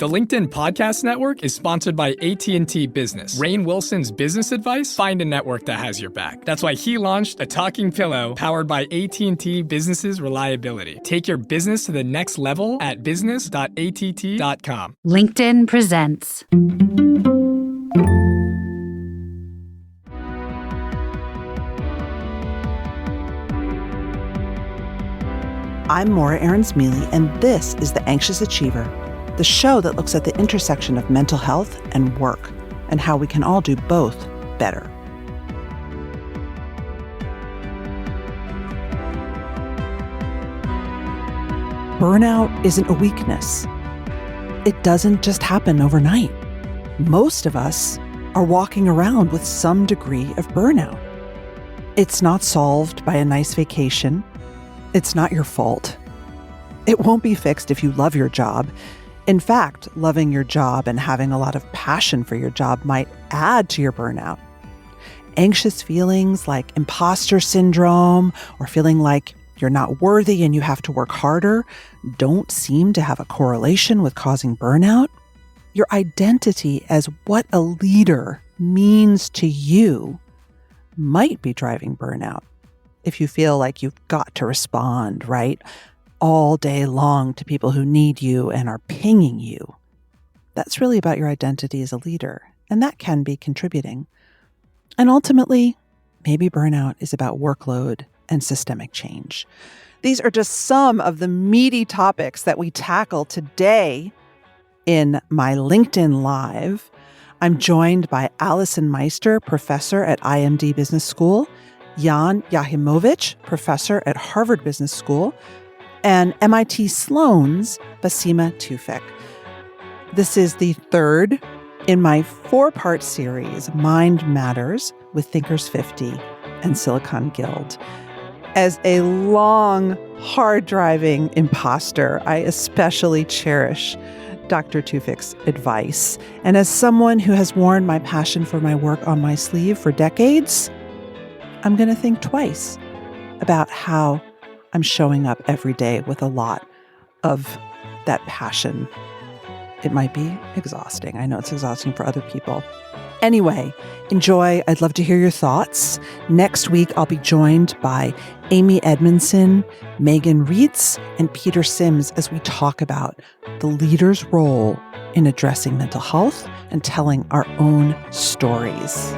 The LinkedIn Podcast Network is sponsored by AT&T Business. Rainn Wilson's business advice? Find a network that has your back. That's why he launched a talking pillow powered by AT&T Business's reliability. Take your business to the next level at business.att.com. LinkedIn presents. I'm Morra Aarons-Mele, and this is The Anxious Achiever, the show that looks at the intersection of mental health and work, and how we can all do both better. Burnout isn't a weakness. It doesn't just happen overnight. Most of us are walking around with some degree of burnout. It's not solved by a nice vacation. It's not your fault. It won't be fixed if you love your job. In fact, loving your job and having a lot of passion for your job might add to your burnout. Anxious feelings like imposter syndrome or feeling like you're not worthy and you have to work harder don't seem to have a correlation with causing burnout. Your identity as what a leader means to you might be driving burnout. If you feel like you've got to respond, right, all day long to people who need you and are pinging you, that's really about your identity as a leader, and that can be contributing. And ultimately, maybe burnout is about workload and systemic change. These are just some of the meaty topics that we tackle today in my LinkedIn Live. I'm joined by Alyson Meister, professor at IMD Business School, Jon Jachimowicz, professor at Harvard Business School, and MIT Sloan's Basima Tewfik. This is the third in my 4-part series, Mind Matters, with Thinkers50 and Silicon Guild. As a long, hard-driving imposter, I especially cherish Dr. Tewfik's advice. And as someone who has worn my passion for my work on my sleeve for decades, I'm going to think twice about how I'm showing up every day with a lot of that passion. It might be exhausting. I know it's exhausting for other people. Anyway, enjoy. I'd love to hear your thoughts. Next week, I'll be joined by Amy Edmondson, Megan Reitz, and Peter Sims as we talk about the leader's role in addressing mental health and telling our own stories.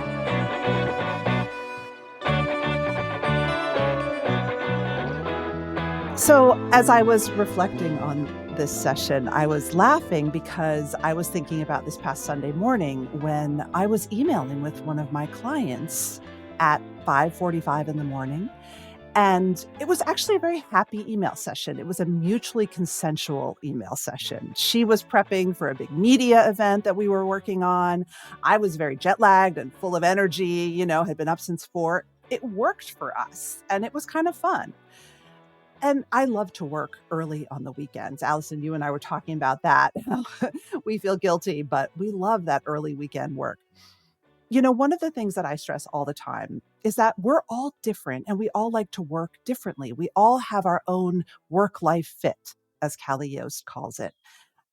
So as I was reflecting on this session, I was laughing because I was thinking about this past Sunday morning when I was emailing with one of my clients at 5:45 in the morning. And it was actually a very happy email session. It was a mutually consensual email session. She was prepping for a big media event that we were working on. I was very jet lagged and full of energy, had been up since 4. It worked for us and it was kind of fun. And I love to work early on the weekends. Alyson, you and I were talking about that. We feel guilty, but we love that early weekend work. One of the things that I stress all the time is that we're all different and we all like to work differently. We all have our own work-life fit, as Callie Yost calls it.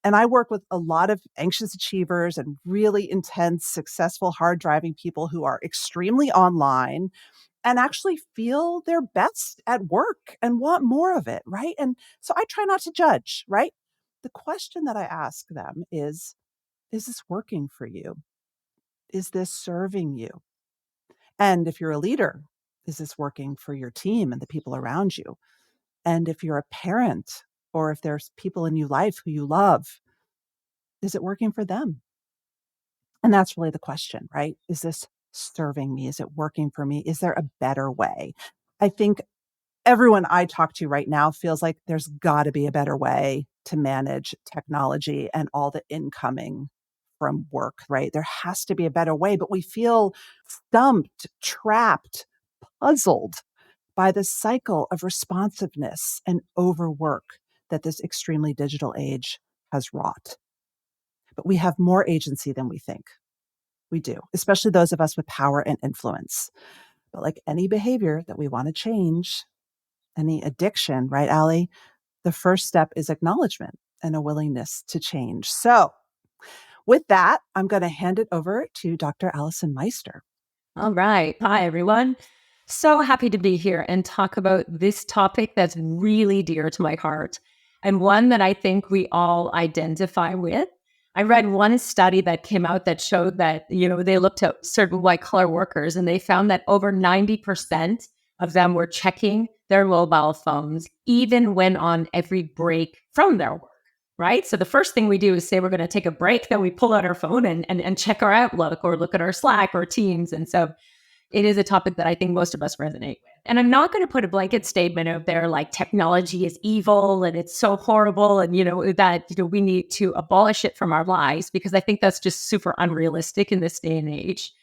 And I work with a lot of anxious achievers and really intense, successful, hard-driving people who are extremely online and actually feel their best at work and want more of it, right? And so I try not to judge, right? The question that I ask them is this working for you? Is this serving you? And if you're a leader, is this working for your team and the people around you? And if you're a parent, or if there's people in your life who you love, is it working for them? And that's really the question, right? Is this serving me? Is it working for me? Is there a better way? I think everyone I talk to right now feels like there's got to be a better way to manage technology and all the incoming from work, right? There has to be a better way, but we feel stumped, trapped, puzzled by the cycle of responsiveness and overwork that this extremely digital age has wrought. But we have more agency than we think. We do, especially those of us with power and influence. But like any behavior that we want to change, any addiction, right, Allie? The first step is acknowledgement. and a willingness to change. So with that, I'm going to hand it over to Dr. Alyson Meister. All right. Hi, everyone. So happy to be here and talk about this topic that's really dear to my heart and one that I think we all identify with. I read one study that came out that showed that, they looked at certain white collar workers and they found that over 90% of them were checking their mobile phones, even when on every break from their work, right? So the first thing we do is say we're going to take a break, then we pull out our phone and check our Outlook or look at our Slack or Teams. And so it is a topic that I think most of us resonate with. And I'm not going to put a blanket statement out there like technology is evil and it's so horrible and, that we need to abolish it from our lives, because I think that's just super unrealistic in this day and age.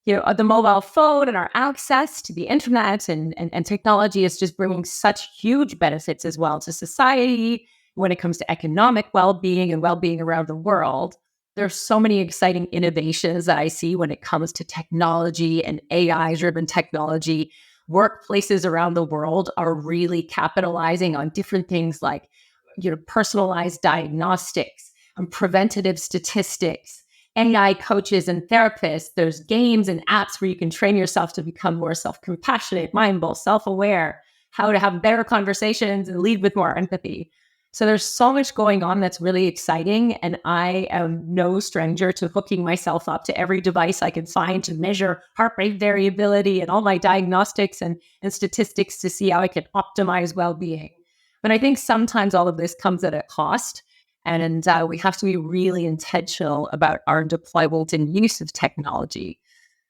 The mobile phone and our access to the internet and technology is just bringing such huge benefits as well to society when it comes to economic well-being and well-being around the world. There's so many exciting innovations that I see when it comes to technology and AI-driven technology. Workplaces around the world are really capitalizing on different things like, personalized diagnostics and preventative statistics, AI coaches and therapists. There's games and apps where you can train yourself to become more self-compassionate, mindful, self-aware, how to have better conversations and lead with more empathy. So there's so much going on that's really exciting. And I am no stranger to hooking myself up to every device I can find to measure heart rate variability and all my diagnostics and statistics to see how I can optimize well-being. But I think sometimes all of this comes at a cost. And we have to be really intentional about our deployment and use of technology.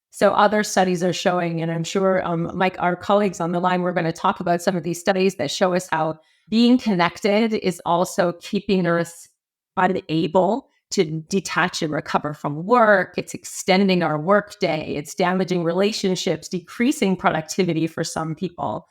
So other studies are showing, and I'm sure Mike, our colleagues on the line, we're going to talk about some of these studies that show us how being connected is also keeping us unable to detach and recover from work. It's extending our workday. It's damaging relationships, decreasing productivity for some people.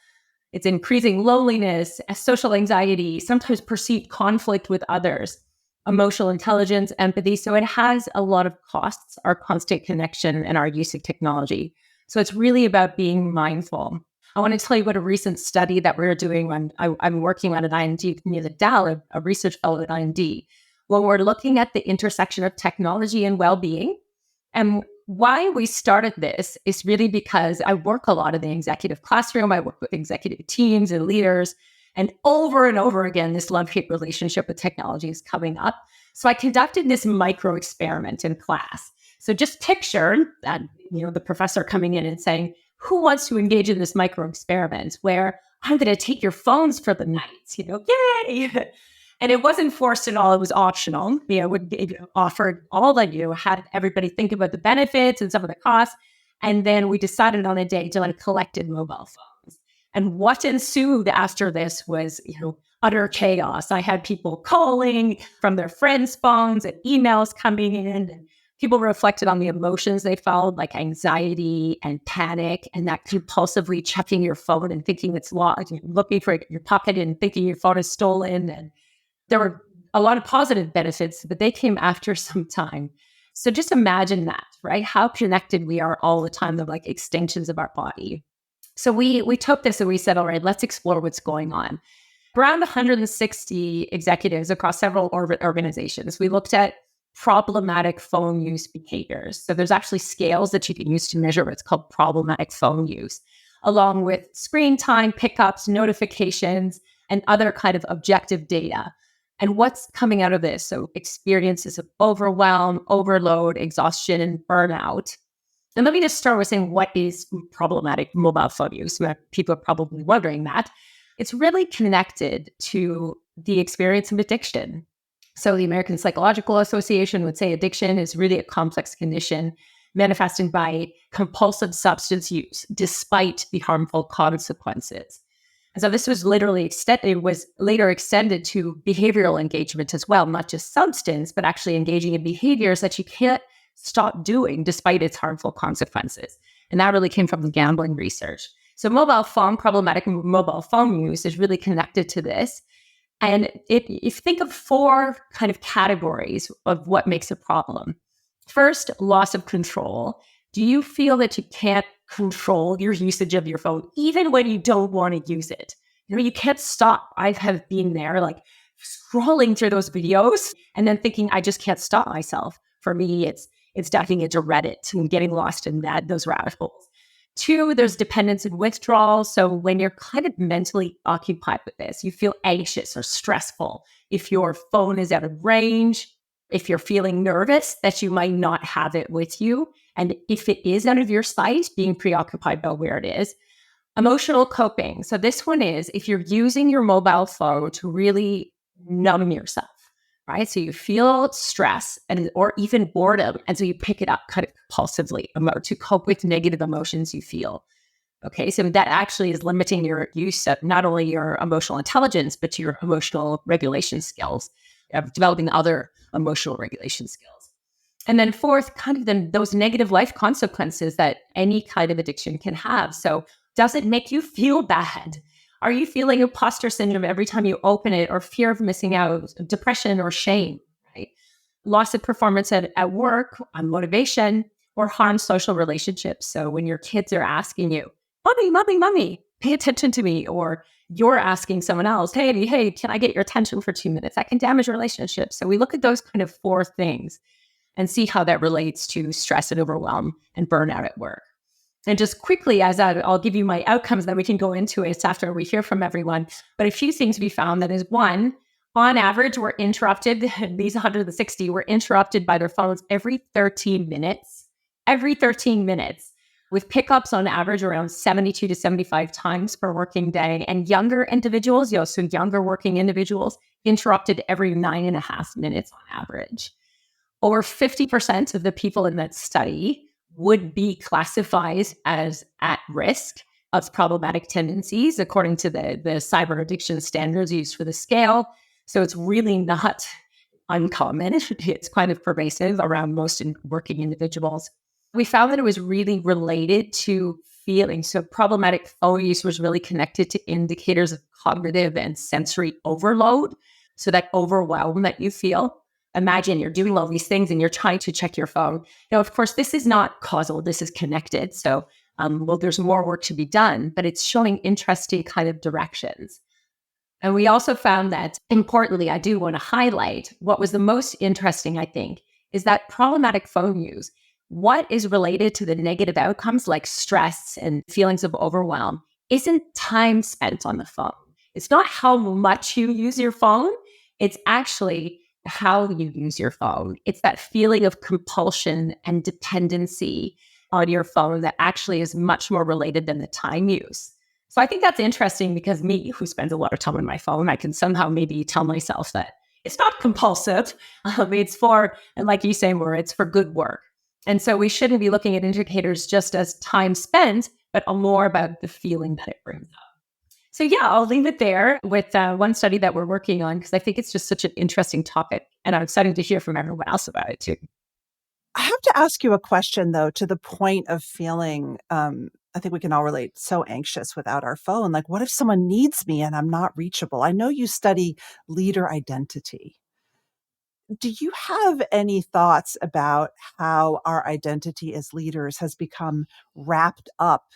It's increasing loneliness, social anxiety, sometimes perceived conflict with others, emotional intelligence, empathy. So it has a lot of costs, our constant connection and our use of technology. So it's really about being mindful. I want to tell you about a recent study that we're doing when I'm working on at IMD near the Dow, a research fellow at IMD, when we're looking at the intersection of technology and well-being. And why we started this is really because I work a lot in the executive classroom. I work with executive teams and leaders. And over again, this love-hate relationship with technology is coming up. So I conducted this micro experiment in class. So just picture that, the professor coming in and saying, who wants to engage in this micro experiment where I'm going to take your phones for the night, yay. And it wasn't forced at all. It was optional. Offered all of you, had everybody think about the benefits and some of the costs. And then we decided on a day to collected mobile phones. And what ensued after this was, utter chaos. I had people calling from their friends' phones and emails coming in, and people reflected on the emotions they felt, like anxiety and panic, and that compulsively checking your phone and thinking it's locked, looking for your pocket and thinking your phone is stolen. And there were a lot of positive benefits, but they came after some time. So just imagine that, right? How connected we are all the time. They're like extensions of our body. So we took this and we said, all right, let's explore what's going on. Around 160 executives across several organizations, we looked at problematic phone use behaviors. So there's actually scales that you can use to measure what's called problematic phone use, along with screen time, pickups, notifications, and other kind of objective data. And what's coming out of this? So experiences of overwhelm, overload, exhaustion, and burnout. And let me just start with saying, what is problematic mobile phone use? People are probably wondering that. It's really connected to the experience of addiction. So the American Psychological Association would say addiction is really a complex condition manifesting by compulsive substance use, despite the harmful consequences. And so this was later extended to behavioral engagement as well, not just substance, but actually engaging in behaviors that you can't stop doing despite its harmful consequences. And that really came from the gambling research. So problematic mobile phone use is really connected to this. And if you think of four kind of categories of what makes a problem. First, loss of control. Do you feel that you can't control your usage of your phone, even when you don't want to use it? You can't stop. I have been there, scrolling through those videos and then thinking, I just can't stop myself. For me, it's diving into Reddit and getting lost in those rabbit holes. 2, there's dependence and withdrawal. So when you're kind of mentally occupied with this, you feel anxious or stressful. If your phone is out of range, if you're feeling nervous that you might not have it with you, and if it is out of your sight, being preoccupied by where it is. Emotional coping. So this one is if you're using your mobile phone to really numb yourself, right? So you feel stress or even boredom. And so you pick it up kind of compulsively to cope with negative emotions you feel. Okay, so that actually is limiting your use of not only your emotional intelligence, but your emotional regulation skills, developing other emotional regulation skills. And then 4th, kind of those negative life consequences that any kind of addiction can have. So does it make you feel bad? Are you feeling imposter syndrome every time you open it, or fear of missing out, depression or shame, right? Loss of performance at work, on motivation, or harm social relationships. So when your kids are asking you, mommy, pay attention to me, or you're asking someone else, hey, can I get your attention for 2 minutes? That can damage relationships. So we look at those kind of 4 things and see how that relates to stress and overwhelm and burnout at work. And just quickly, I'll give you my outcomes, then we can go into it after we hear from everyone. But a few things we found that is 1, on average, we're interrupted, these 160 were interrupted by their phones every 13 minutes, with pickups on average around 72 to 75 times per working day. And younger individuals, so younger working individuals, interrupted every 9.5 minutes on average. Over 50% of the people in that study would be classified as at risk of problematic tendencies, according to the cyber addiction standards used for the scale. So it's really not uncommon. It's kind of pervasive around most working individuals. We found that it was really related to feeling. So problematic phone use was really connected to indicators of cognitive and sensory overload. So that overwhelm that you feel. Imagine you're doing all these things and you're trying to check your phone. Now, of course, this is not causal. This is connected. So, there's more work to be done, but it's showing interesting kind of directions. And we also found that, importantly, I do want to highlight what was the most interesting, I think, is that problematic phone use, what is related to the negative outcomes like stress and feelings of overwhelm, isn't time spent on the phone. It's not how much you use your phone. It's actually how you use your phone. It's that feeling of compulsion and dependency on your phone that actually is much more related than the time use. So I think that's interesting because me, who spends a lot of time on my phone, I can somehow maybe tell myself that it's not compulsive. It's for, and like you say, Morra, it's for good work. And so we shouldn't be looking at indicators just as time spent, but more about the feeling that it brings up. So yeah, I'll leave it there with one study that we're working on because I think it's just such an interesting topic and I'm excited to hear from everyone else about it too. I have to ask you a question though, to the point of feeling, I think we can all relate, so anxious without our phone. Like what if someone needs me and I'm not reachable? I know you study leader identity. Do you have any thoughts about how our identity as leaders has become wrapped up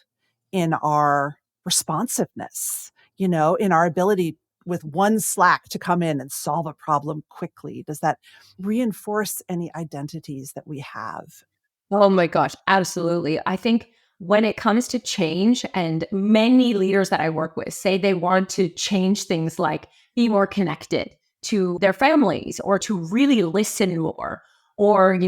in our responsiveness, in our ability with one Slack to come in and solve a problem quickly? Does that reinforce any identities that we have? Oh my gosh, absolutely. I think when it comes to change, and many leaders that I work with say they want to change things like be more connected to their families or to really listen more or,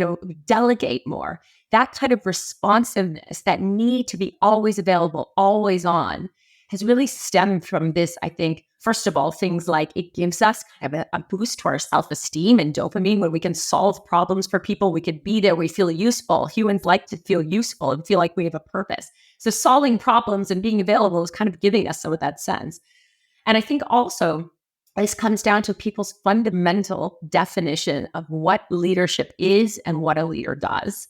delegate more. That kind of responsiveness, that need to be always available, always on, has really stemmed from this, I think, first of all, things like it gives us kind of a boost to our self-esteem and dopamine when we can solve problems for people. We can be there. We feel useful. Humans like to feel useful and feel like we have a purpose. So solving problems and being available is kind of giving us some of that sense. And I think also this comes down to people's fundamental definition of what leadership is and what a leader does.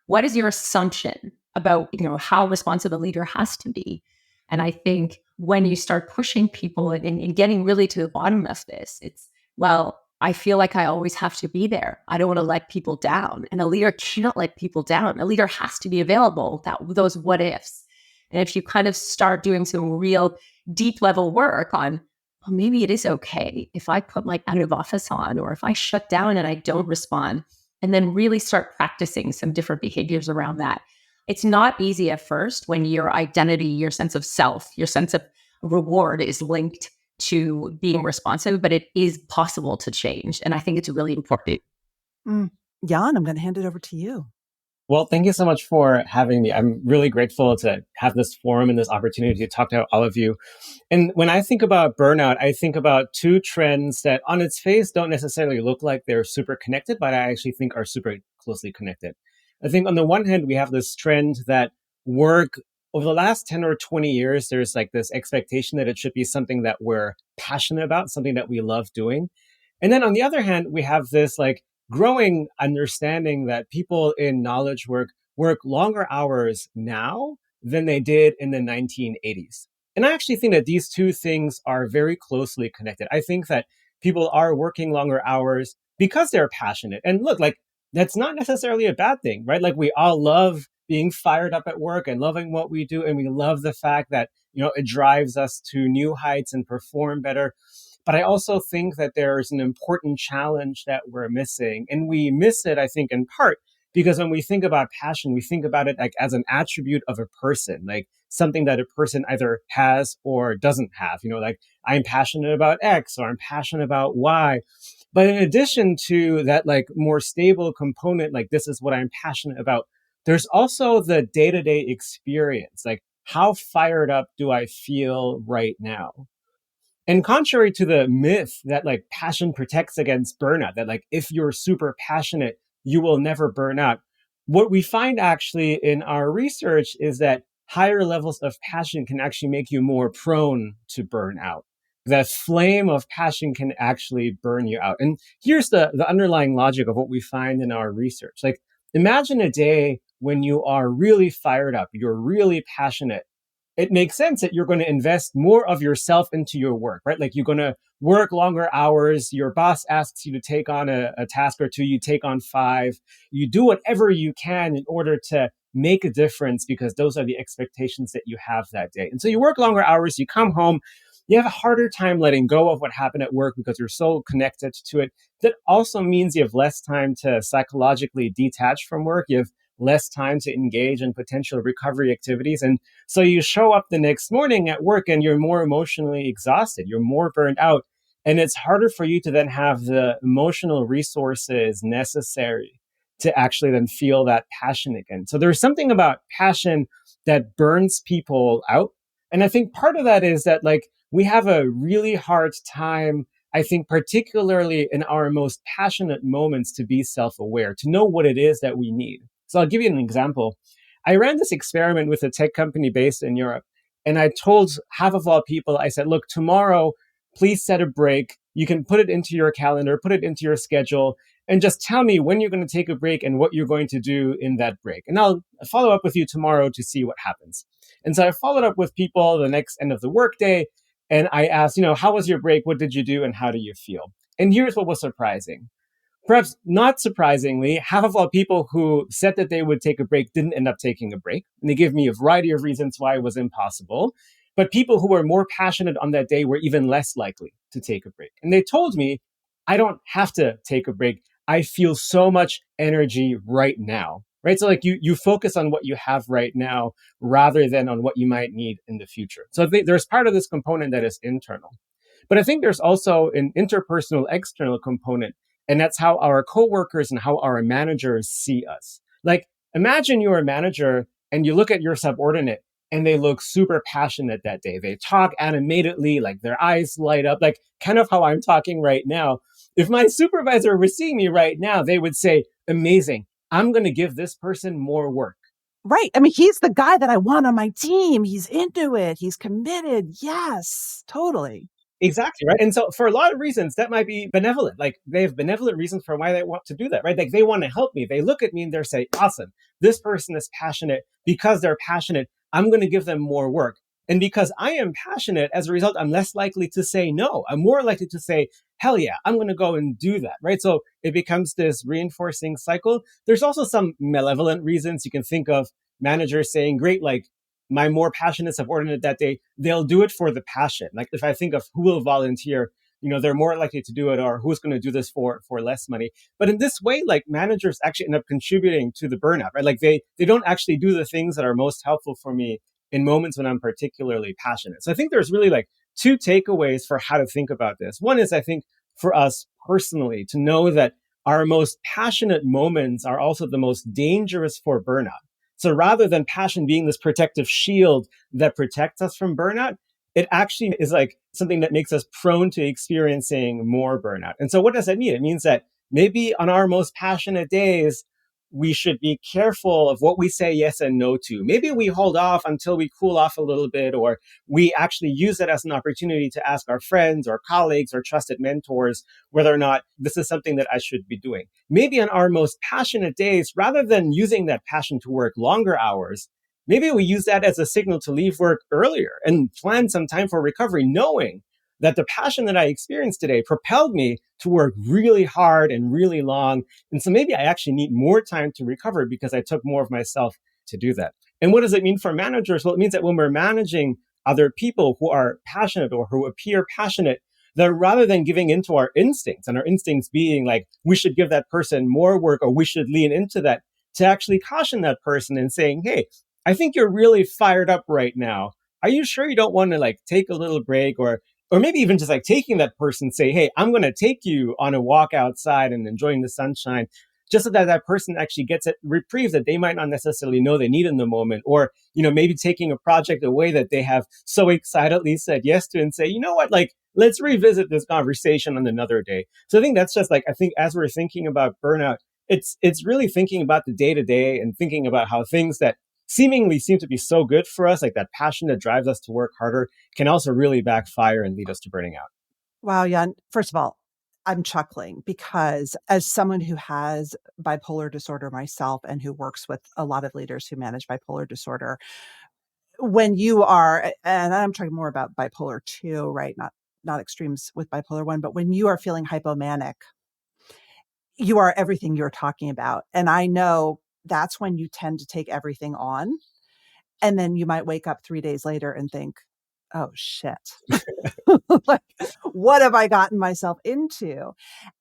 What is your assumption about, how responsive a leader has to be? And I think when you start pushing people and getting really to the bottom of this, it's, well, I feel like I always have to be there. I don't want to let people down. And a leader cannot let people down. A leader has to be available, those what ifs. And if you kind of start doing some real deep level work on, well, maybe it is okay if I put my out of office on, or if I shut down and I don't respond, and then really start practicing some different behaviors around that. It's not easy at first when your identity, your sense of self, your sense of reward is linked to being responsive, but it is possible to change. And I think it's really important. Jan, I'm going to hand it over to you. Well, thank you so much for having me. I'm really grateful to have this forum and this opportunity to talk to all of you. And when I think about burnout, I think about two trends that on its face don't necessarily look like they're super connected, but I actually think are super closely connected. I think on the one hand, we have this trend that work over the last 10 or 20 years, there's like this expectation that it should be something that we're passionate about, something that we love doing. And then on the other hand, we have this like growing understanding that people in knowledge work longer hours now than they did in the 1980s. And I actually think that these two things are very closely connected. I think that people are working longer hours because they're passionate. And look, like that's not necessarily a bad thing, right? Like we all love being fired up at work and loving what we do. And we love the fact that, it drives us to new heights and perform better. But I also think that there's an important challenge that we're missing. And we miss it, I think, in part because when we think about passion, we think about it like as an attribute of a person, like something that a person either has or doesn't have. Like I'm passionate about X or I'm passionate about Y. But in addition to that, like more stable component, like this is what I'm passionate about, there's also the day-to-day experience. Like how fired up do I feel right now? And contrary to the myth that like passion protects against burnout, that like if you're super passionate, you will never burn out. What we find actually in our research is that higher levels of passion can actually make you more prone to burn out. The flame of passion can actually burn you out. And here's the underlying logic of what we find in our research. Like imagine a day when you are really fired up, you're really passionate. It makes sense that you're going to invest more of yourself into your work, right? Like you're going to work longer hours. Your boss asks you to take on a task or two. You take on 5. You do whatever you can in order to make a difference because those are the expectations that you have that day. And so you work longer hours. You come home. You have a harder time letting go of what happened at work because you're so connected to it. That also means you have less time to psychologically detach from work. You have less time to engage in potential recovery activities. And so you show up the next morning at work and you're more emotionally exhausted. You're more burned out. And it's harder for you to then have the emotional resources necessary to actually then feel that passion again. So there's something about passion that burns people out. And I think part of that is that like we have a really hard time, I think, particularly in our most passionate moments to be self-aware, to know what it is that we need. So I'll give you an example. I ran this experiment with a tech company based in Europe. And I told half of all people, I said, look, tomorrow, please set a break. You can put it into your calendar, put it into your schedule, and just tell me when you're going to take a break and what you're going to do in that break. And I'll follow up with you tomorrow to see what happens. And so I followed up with people the next end of the workday. And I asked, how was your break? What did you do? And how do you feel? And here's what was surprising. Perhaps not surprisingly, half of all people who said that they would take a break didn't end up taking a break. And they gave me a variety of reasons why it was impossible. But people who were more passionate on that day were even less likely to take a break. And they told me, I don't have to take a break. I feel so much energy right now, right? So like you focus on what you have right now rather than on what you might need in the future. So I think there's part of this component that is internal. But I think there's also an interpersonal external component. And that's how our coworkers and how our managers see us. Like, imagine you're a manager and you look at your subordinate and they look super passionate that day. They talk animatedly, like their eyes light up, like kind of how I'm talking right now. If my supervisor were seeing me right now, they would say, amazing, I'm going to give this person more work. Right. I mean, he's the guy that I want on my team. He's into it. He's committed. Yes, totally. Exactly, right? And so for a lot of reasons, that might be benevolent. Like they have benevolent reasons for why they want to do that, right? Like they want to help me. They look at me and they say, awesome, this person is passionate. Because they're passionate, I'm going to give them more work. And because I am passionate, as a result, I'm less likely to say no. I'm more likely to say, hell yeah, I'm going to go and do that, right? So it becomes this reinforcing cycle. There's also some malevolent reasons. You can think of managers saying, great, like, my more passionate subordinate that day, they'll do it for the passion. Like if I think of who will volunteer, they're more likely to do it, or who's going to do this for less money. But in this way, like managers actually end up contributing to the burnout, right? Like they don't actually do the things that are most helpful for me in moments when I'm particularly passionate. So I think there's really like two takeaways for how to think about this. One is, I think, for us personally to know that our most passionate moments are also the most dangerous for burnout. So rather than passion being this protective shield that protects us from burnout, it actually is like something that makes us prone to experiencing more burnout. And so what does that mean? It means that maybe on our most passionate days, we should be careful of what we say yes and no to. Maybe we hold off until we cool off a little bit, or we actually use it as an opportunity to ask our friends or colleagues or trusted mentors whether or not this is something that I should be doing. Maybe on our most passionate days, rather than using that passion to work longer hours, maybe we use that as a signal to leave work earlier and plan some time for recovery, knowing that the passion that I experienced today propelled me to work really hard and really long. And so maybe I actually need more time to recover because I took more of myself to do that. And what does it mean for managers? Well, it means that when we're managing other people who are passionate or who appear passionate, that rather than giving into our instincts, and our instincts being like, we should give that person more work or we should lean into that, to actually caution that person and saying, hey, I think you're really fired up right now. Are you sure you don't want to like take a little break, or maybe even just like taking that person, say, hey, I'm going to take you on a walk outside and enjoying the sunshine, just so that that person actually gets a reprieve that they might not necessarily know they need in the moment. Or, maybe taking a project away that they have so excitedly said yes to and say, you know what, like, let's revisit this conversation on another day. So I think that's just like, I think as we're thinking about burnout, it's really thinking about the day to day and thinking about how things that seemingly seem to be so good for us, like that passion that drives us to work harder, can also really backfire and lead us to burning out. Wow, Jan. First of all, I'm chuckling because as someone who has bipolar disorder myself and who works with a lot of leaders who manage bipolar disorder, when you are, and I'm talking more about bipolar 2, right? Not extremes with bipolar 1, but when you are feeling hypomanic, you are everything you're talking about. And I know that's when you tend to take everything on. And then you might wake up 3 days later and think, oh shit, like, what have I gotten myself into?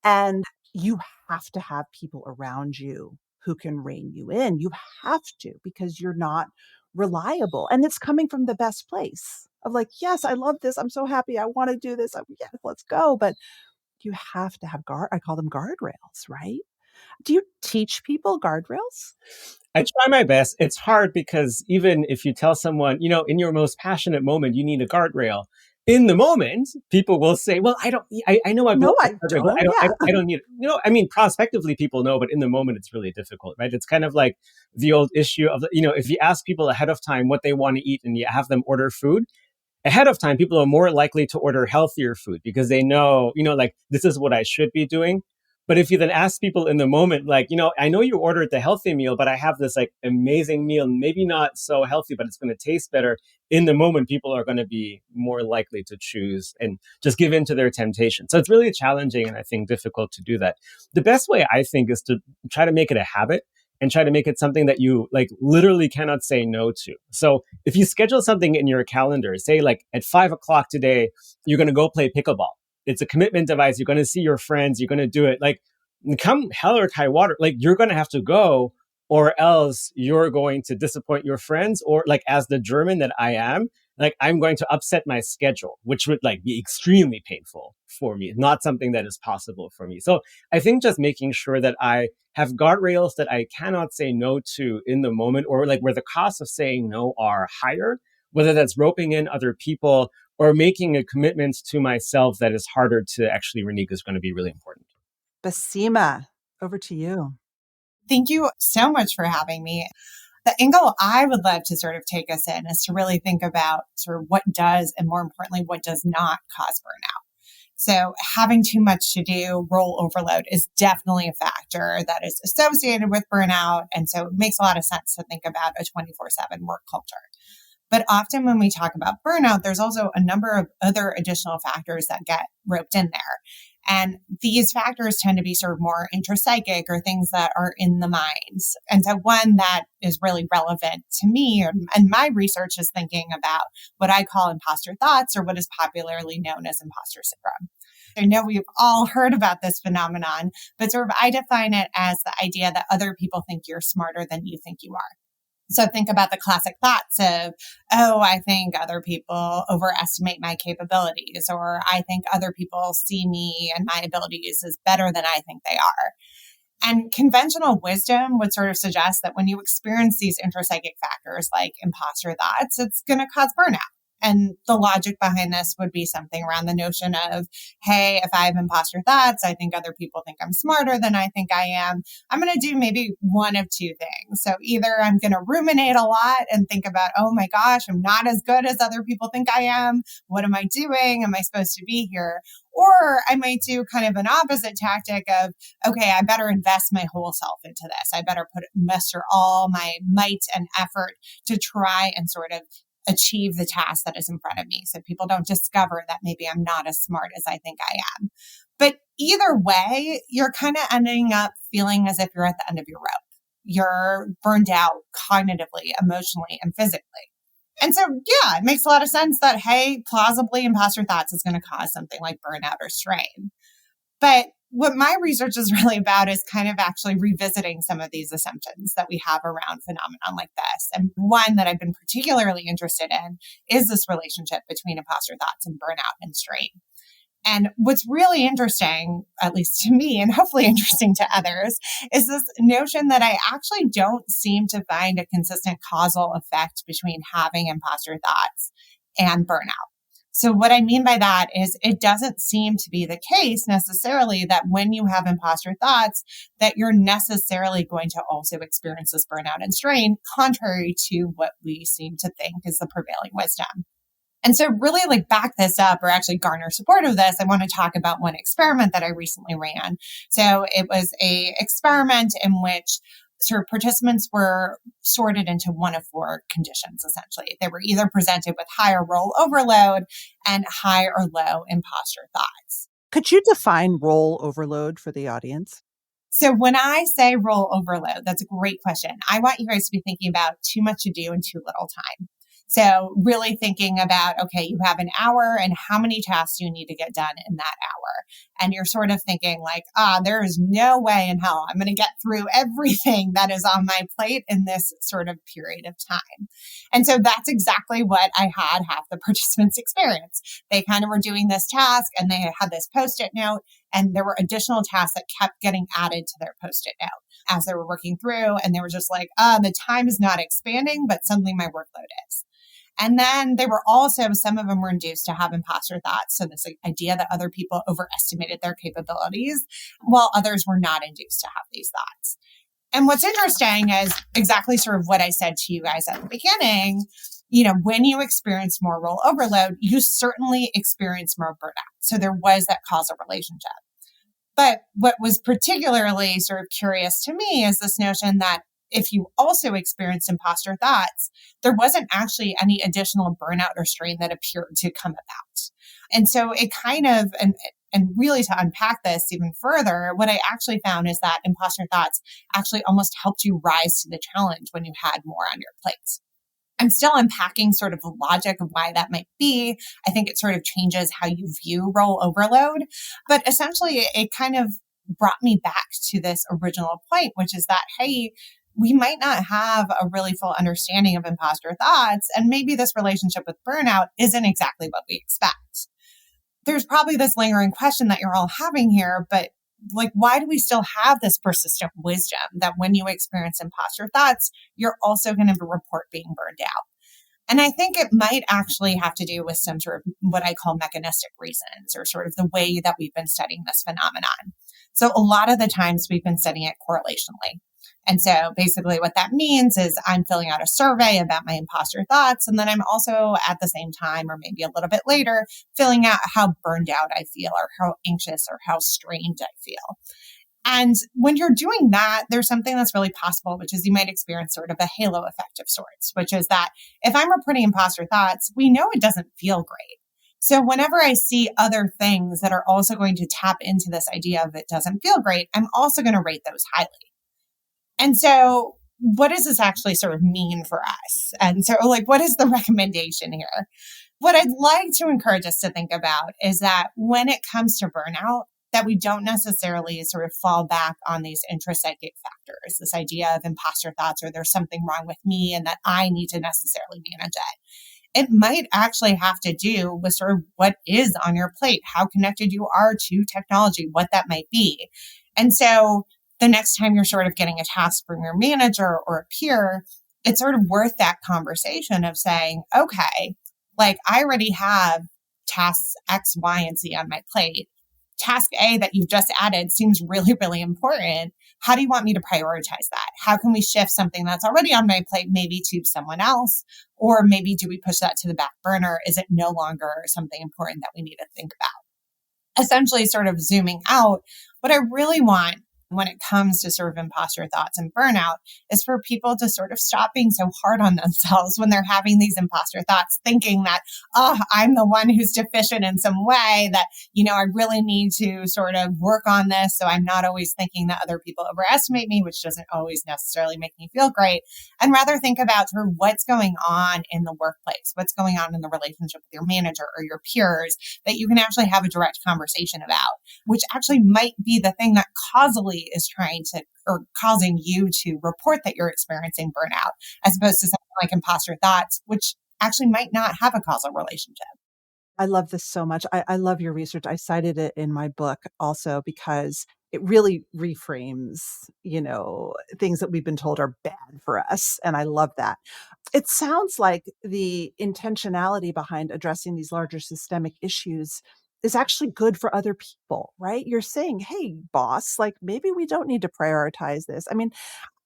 And you have to have people around you who can rein you in. You have to, because you're not reliable. And it's coming from the best place of like, yes, I love this. I'm so happy. I want to do this. Yeah, let's go. But you have to have I call them guardrails, right? Do you teach people guardrails? I try my best. It's hard because even if you tell someone, in your most passionate moment, you need a guardrail. In the moment, people will say, well, I know I've No, built a I guardrail, but don't. Yeah. I don't need it. Prospectively people know, but in the moment, it's really difficult, right? It's kind of like the old issue of, if you ask people ahead of time what they want to eat and you have them order food, ahead of time, people are more likely to order healthier food because they know, like, this is what I should be doing. But if you then ask people in the moment, like, I know you ordered the healthy meal, but I have this like amazing meal, maybe not so healthy, but it's going to taste better. In the moment, people are going to be more likely to choose and just give in to their temptation. So it's really challenging and I think difficult to do that. The best way, I think, is to try to make it a habit and try to make it something that you like literally cannot say no to. So if you schedule something in your calendar, say like at 5:00 today, you're going to go play pickleball. It's a commitment device. You're going to see your friends. You're going to do it. Like, come hell or high water, like you're going to have to go, or else you're going to disappoint your friends. Or like, as the German that I am, like I'm going to upset my schedule, which would like be extremely painful for me. Not something that is possible for me. So I think just making sure that I have guardrails that I cannot say no to in the moment, or like where the costs of saying no are higher, whether that's roping in other people or making a commitment to myself that is harder to actually renege, is going to be really important. Basima, over to you. Thank you so much for having me. The angle I would love to sort of take us in is to really think about sort of what does, and more importantly, what does not cause burnout. So having too much to do, role overload, is definitely a factor that is associated with burnout. And so it makes a lot of sense to think about a 24/7 work culture. But often when we talk about burnout, there's also a number of other additional factors that get roped in there. And these factors tend to be sort of more intrapsychic or things that are in the minds. And so one that is really relevant to me and my research is thinking about what I call imposter thoughts, or what is popularly known as imposter syndrome. I know we've all heard about this phenomenon, but sort of I define it as the idea that other people think you're smarter than you think you are. So think about the classic thoughts of, oh, I think other people overestimate my capabilities, or I think other people see me and my abilities as better than I think they are. And conventional wisdom would sort of suggest that when you experience these intrapsychic factors like imposter thoughts, it's going to cause burnout. And the logic behind this would be something around the notion of, hey, if I have imposter thoughts, I think other people think I'm smarter than I think I am. I'm going to do maybe one of two things. So either I'm going to ruminate a lot and think about, oh my gosh, I'm not as good as other people think I am. What am I doing? Am I supposed to be here? Or I might do kind of an opposite tactic of, okay, I better invest my whole self into this. I better muster all my might and effort to try and sort of achieve the task that is in front of me, so people don't discover that maybe I'm not as smart as I think I am. But either way, you're kind of ending up feeling as if you're at the end of your rope. You're burned out cognitively, emotionally, and physically. And so, yeah, it makes a lot of sense that, hey, plausibly imposter thoughts is going to cause something like burnout or strain. But what my research is really about is kind of actually revisiting some of these assumptions that we have around phenomenon like this. And one that I've been particularly interested in is this relationship between imposter thoughts and burnout and strain. And what's really interesting, at least to me, and hopefully interesting to others, is this notion that I actually don't seem to find a consistent causal effect between having imposter thoughts and burnout. So what I mean by that is it doesn't seem to be the case necessarily that when you have imposter thoughts, that you're necessarily going to also experience this burnout and strain, contrary to what we seem to think is the prevailing wisdom. And so really like back this up or actually garner support of this, I want to talk about one experiment that I recently ran. So it was a experiment in which sort of participants were sorted into one of four conditions, essentially. They were either presented with higher role overload and high or low imposter thoughts. Could you define role overload for the audience? So when I say role overload, that's a great question. I want you guys to be thinking about too much to do in too little time. So really thinking about, okay, you have an hour and how many tasks do you need to get done in that hour? And you're sort of thinking like, there is no way in hell I'm going to get through everything that is on my plate in this sort of period of time. And so that's exactly what I had half the participants experience. They kind of were doing this task and they had this Post-it note, and there were additional tasks that kept getting added to their Post-it note as they were working through. And they were just like, the time is not expanding, but suddenly my workload is. And then they were also, some of them were induced to have imposter thoughts. So this idea that other people overestimated their capabilities, while others were not induced to have these thoughts. And what's interesting is exactly sort of what I said to you guys at the beginning. You know, when you experience more role overload, you certainly experience more burnout. So there was that causal relationship. But what was particularly sort of curious to me is this notion that if you also experienced imposter thoughts, there wasn't actually any additional burnout or strain that appeared to come about. And so it kind of, and really to unpack this even further, what I actually found is that imposter thoughts actually almost helped you rise to the challenge when you had more on your plates. I'm still unpacking sort of the logic of why that might be. I think it sort of changes how you view role overload, but essentially it kind of brought me back to this original point, which is that, hey, we might not have a really full understanding of imposter thoughts, and maybe this relationship with burnout isn't exactly what we expect. There's probably this lingering question that you're all having here, but like, why do we still have this persistent wisdom that when you experience imposter thoughts, you're also going to report being burned out? And I think it might actually have to do with some sort of what I call mechanistic reasons, or sort of the way that we've been studying this phenomenon. So a lot of the times we've been studying it correlationally. And so basically what that means is I'm filling out a survey about my imposter thoughts. And then I'm also at the same time, or maybe a little bit later, filling out how burned out I feel, or how anxious or how strained I feel. And when you're doing that, there's something that's really possible, which is you might experience sort of a halo effect of sorts, which is that if I'm reporting imposter thoughts, we know it doesn't feel great. So whenever I see other things that are also going to tap into this idea of it doesn't feel great, I'm also going to rate those highly. And so what does this actually sort of mean for us? And so what is the recommendation here? What I'd like to encourage us to think about is that when it comes to burnout, that we don't necessarily sort of fall back on these intrapsychic factors, this idea of imposter thoughts, or there's something wrong with me and that I need to necessarily manage it. It might actually have to do with sort of what is on your plate, how connected you are to technology, what that might be. And so the next time you're sort of getting a task from your manager or a peer, it's sort of worth that conversation of saying, okay, I already have tasks X, Y, and Z on my plate. Task A that you've just added seems really, really important. How do you want me to prioritize that? How can we shift something that's already on my plate maybe to someone else? Or maybe do we push that to the back burner? Is it no longer something important that we need to think about? Essentially sort of zooming out, what I really want when it comes to sort of imposter thoughts and burnout is for people to sort of stop being so hard on themselves when they're having these imposter thoughts, thinking that, I'm the one who's deficient in some way, that, I really need to sort of work on this. So I'm not always thinking that other people overestimate me, which doesn't always necessarily make me feel great. And rather think about sort of what's going on in the workplace, what's going on in the relationship with your manager or your peers that you can actually have a direct conversation about, which actually might be the thing that causally is trying to or causing you to report that you're experiencing burnout, as opposed to something like imposter thoughts, which actually might not have a causal relationship. I love this so much. I love your research. I cited it in my book also because it really reframes, things that we've been told are bad for us. And I love that. It sounds like the intentionality behind addressing these larger systemic issues is actually good for other people, right? You're saying, hey, boss, maybe we don't need to prioritize this. I mean,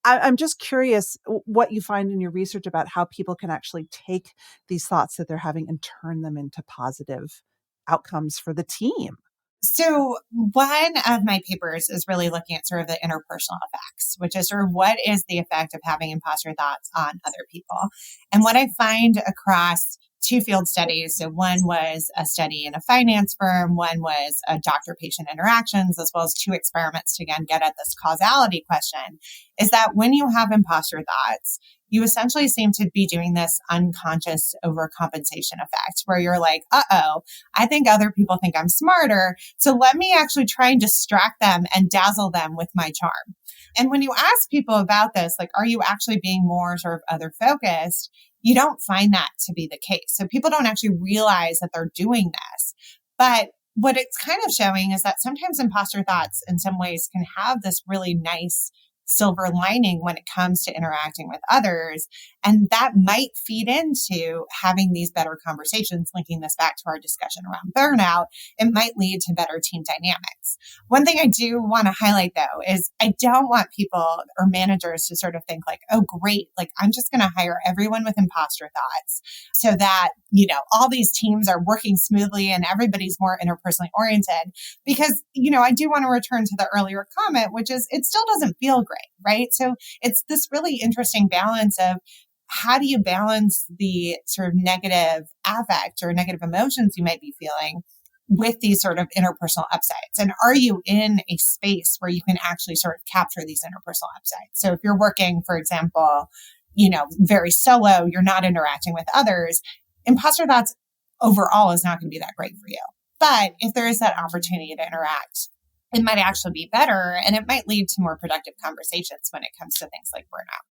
I'm just curious what you find in your research about how people can actually take these thoughts that they're having and turn them into positive outcomes for the team. So one of my papers is really looking at sort of the interpersonal effects, which is sort of what is the effect of having imposter thoughts on other people. And what I find across two field studies. So one was a study in a finance firm, one was a doctor-patient interactions, as well as two experiments to again get at this causality question, is that when you have imposter thoughts, you essentially seem to be doing this unconscious overcompensation effect where you're like, I think other people think I'm smarter. So let me actually try and distract them and dazzle them with my charm. And when you ask people about this, are you actually being more sort of other focused? You don't find that to be the case. So people don't actually realize that they're doing this. But what it's kind of showing is that sometimes imposter thoughts in some ways can have this really nice silver lining when it comes to interacting with others. And that might feed into having these better conversations, linking this back to our discussion around burnout. It might lead to better team dynamics. One thing I do want to highlight, though, is I don't want people or managers to sort of think oh, great, I'm just going to hire everyone with imposter thoughts so that, all these teams are working smoothly and everybody's more interpersonally oriented. Because, I do want to return to the earlier comment, which is it still doesn't feel great, right? So it's this really interesting balance of how do you balance the sort of negative affect or negative emotions you might be feeling with these sort of interpersonal upsides? And are you in a space where you can actually sort of capture these interpersonal upsides? So if you're working, for example, very solo, you're not interacting with others, imposter thoughts overall is not going to be that great for you. But if there is that opportunity to interact, it might actually be better and it might lead to more productive conversations when it comes to things like burnout.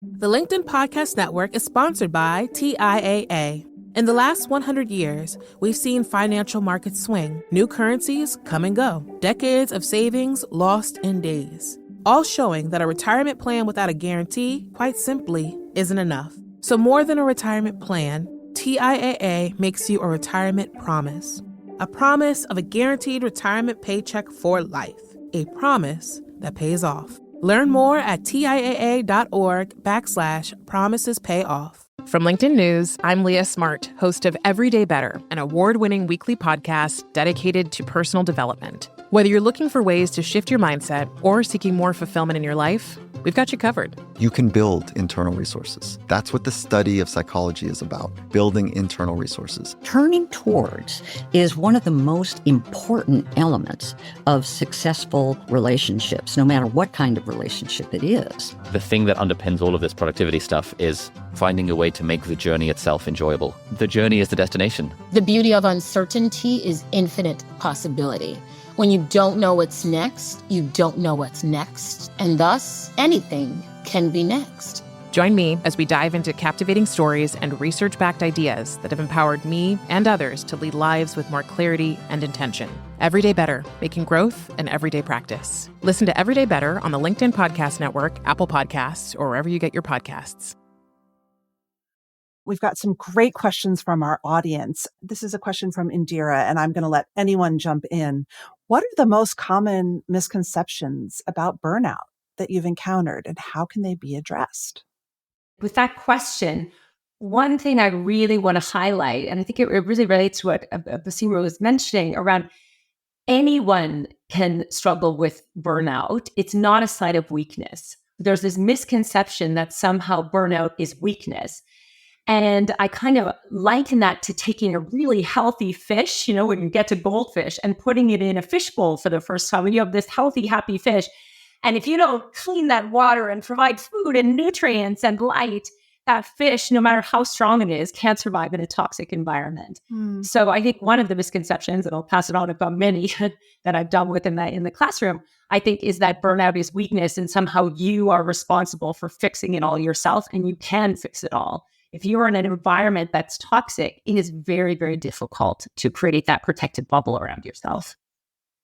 The LinkedIn Podcast Network is sponsored by TIAA. In the last 100 years, we've seen financial markets swing, new currencies come and go, decades of savings lost in days, all showing that a retirement plan without a guarantee, quite simply, isn't enough. So more than a retirement plan, TIAA makes you a retirement promise. A promise of a guaranteed retirement paycheck for life. A promise that pays off. Learn more at TIAA.org/promisespayoff. From LinkedIn News, I'm Leah Smart, host of Everyday Better, an award-winning weekly podcast dedicated to personal development. Whether you're looking for ways to shift your mindset or seeking more fulfillment in your life, we've got you covered. You can build internal resources. That's what the study of psychology is about, building internal resources. Turning towards is one of the most important elements of successful relationships, no matter what kind of relationship it is. The thing that underpins all of this productivity stuff is finding a way to make the journey itself enjoyable. The journey is the destination. The beauty of uncertainty is infinite possibility. When you don't know what's next, you don't know what's next. And thus, anything can be next. Join me as we dive into captivating stories and research-backed ideas that have empowered me and others to lead lives with more clarity and intention. Everyday Better, making growth an everyday practice. Listen to Everyday Better on the LinkedIn Podcast Network, Apple Podcasts, or wherever you get your podcasts. We've got some great questions from our audience. This is a question from Indira, and I'm going to let anyone jump in. What are the most common misconceptions about burnout that you've encountered, and how can they be addressed? With that question, one thing I really want to highlight, and I think it really relates to what Basima was mentioning around anyone can struggle with burnout. It's not a sign of weakness. There's this misconception that somehow burnout is weakness. And I kind of liken that to taking a really healthy fish, when you get to goldfish, and putting it in a fishbowl for the first time. And you have this healthy, happy fish. And if you don't clean that water and provide food and nutrients and light, that fish, no matter how strong it is, can't survive in a toxic environment. So I think one of the misconceptions, and I'll pass it on about many that I've dealt with in the classroom, I think is that burnout is weakness and somehow you are responsible for fixing it all yourself and you can fix it all. If you're in an environment that's toxic, it is very, very difficult to create that protected bubble around yourself.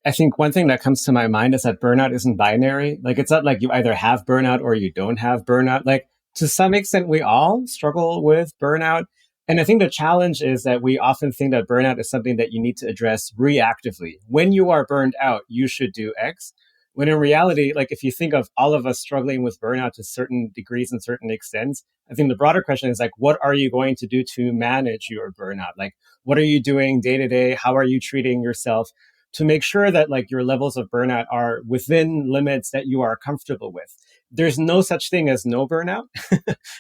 I think one thing that comes to my mind is that burnout isn't binary. Like, it's not like you either have burnout or you don't have burnout. Like, to some extent, we all struggle with burnout. And I think the challenge is that we often think that burnout is something that you need to address reactively. When you are burned out, you should do X. When in reality, like if you think of all of us struggling with burnout to certain degrees and certain extents, I think the broader question is like, what are you going to do to manage your burnout? Like, what are you doing day to day? How are you treating yourself to make sure that like your levels of burnout are within limits that you are comfortable with? There's no such thing as no burnout.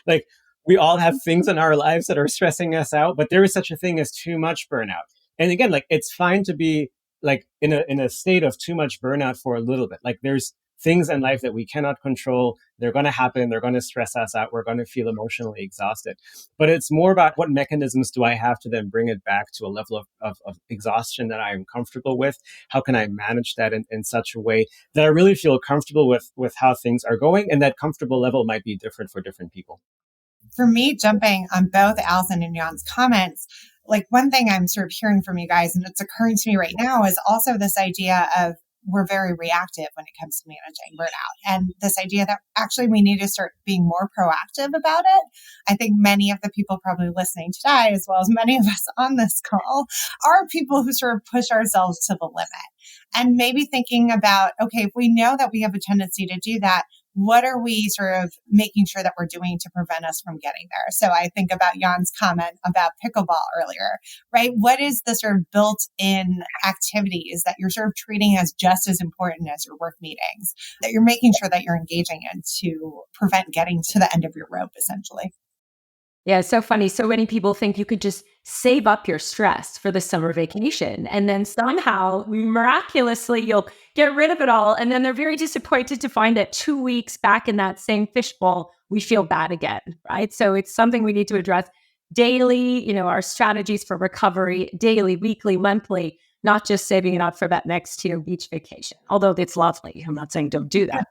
Like, we all have things in our lives that are stressing us out, but there is such a thing as too much burnout. And again, like, it's fine to be like in a state of too much burnout for a little bit. Like, there's things in life that we cannot control. They're going to happen. They're going to stress us out. We're going to feel emotionally exhausted. But it's more about what mechanisms do I have to then bring it back to a level of exhaustion that I am comfortable with? How can I manage that in such a way that I really feel comfortable with how things are going? And that comfortable level might be different for different people. For me, jumping on both Alyson and Jon's comments, like one thing I'm sort of hearing from you guys, and it's occurring to me right now, is also this idea of we're very reactive when it comes to managing burnout. And this idea that actually we need to start being more proactive about it. I think many of the people probably listening today, as well as many of us on this call, are people who sort of push ourselves to the limit. And maybe thinking about, okay, if we know that we have a tendency to do that, what are we sort of making sure that we're doing to prevent us from getting there? So I think about Jon's comment about pickleball earlier, right? What is the sort of built-in activities that you're sort of treating as just as important as your work meetings, that you're making sure that you're engaging in to prevent getting to the end of your rope, essentially? Yeah, it's so funny. So many people think you could just save up your stress for the summer vacation and then somehow miraculously you'll get rid of it all. And then they're very disappointed to find that 2 weeks back in that same fishbowl, we feel bad again, right? So it's something we need to address daily, our strategies for recovery, daily, weekly, monthly, not just saving it up for that next beach vacation. Although it's lovely. I'm not saying don't do that.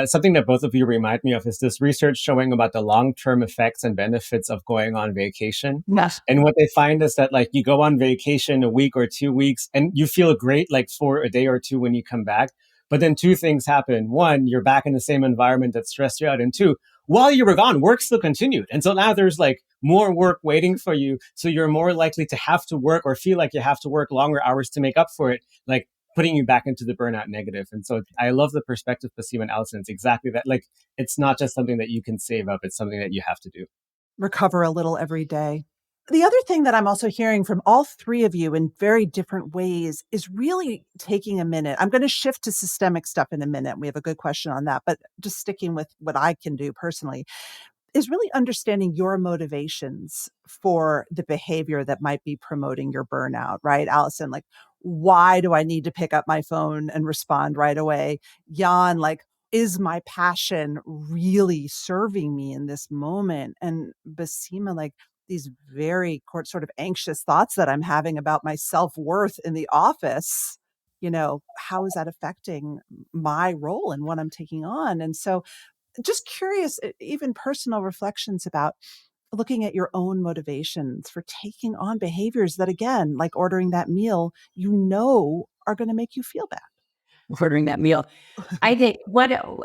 Something that both of you remind me of is this research showing about the long-term effects and benefits of going on vacation. Yes. And what they find is that like you go on vacation a week or 2 weeks and you feel great like for a day or two when you come back. But then two things happen. One, you're back in the same environment that stressed you out. And two, while you were gone, work still continued. And so now there's like more work waiting for you. So you're more likely to have to work or feel like you have to work longer hours to make up for it. Like putting you back into the burnout negative. And so I love the perspective, Basima and Alyson. It's exactly that. Like, it's not just something that you can save up. It's something that you have to do. recover a little every day. The other thing that I'm also hearing from all three of you in very different ways is really taking a minute. I'm going to shift to systemic stuff in a minute. We have a good question on that, but just sticking with what I can do personally is really understanding your motivations for the behavior that might be promoting your burnout, right? Alyson, like, why do I need to pick up my phone and respond right away? Jan, like, is my passion really serving me in this moment? And Basima, like, these very sort of anxious thoughts that I'm having about my self-worth in the office, how is that affecting my role and what I'm taking on? And so just curious, even personal reflections about looking at your own motivations for taking on behaviors that, again, like ordering that meal, are going to make you feel bad. Ordering that meal. I think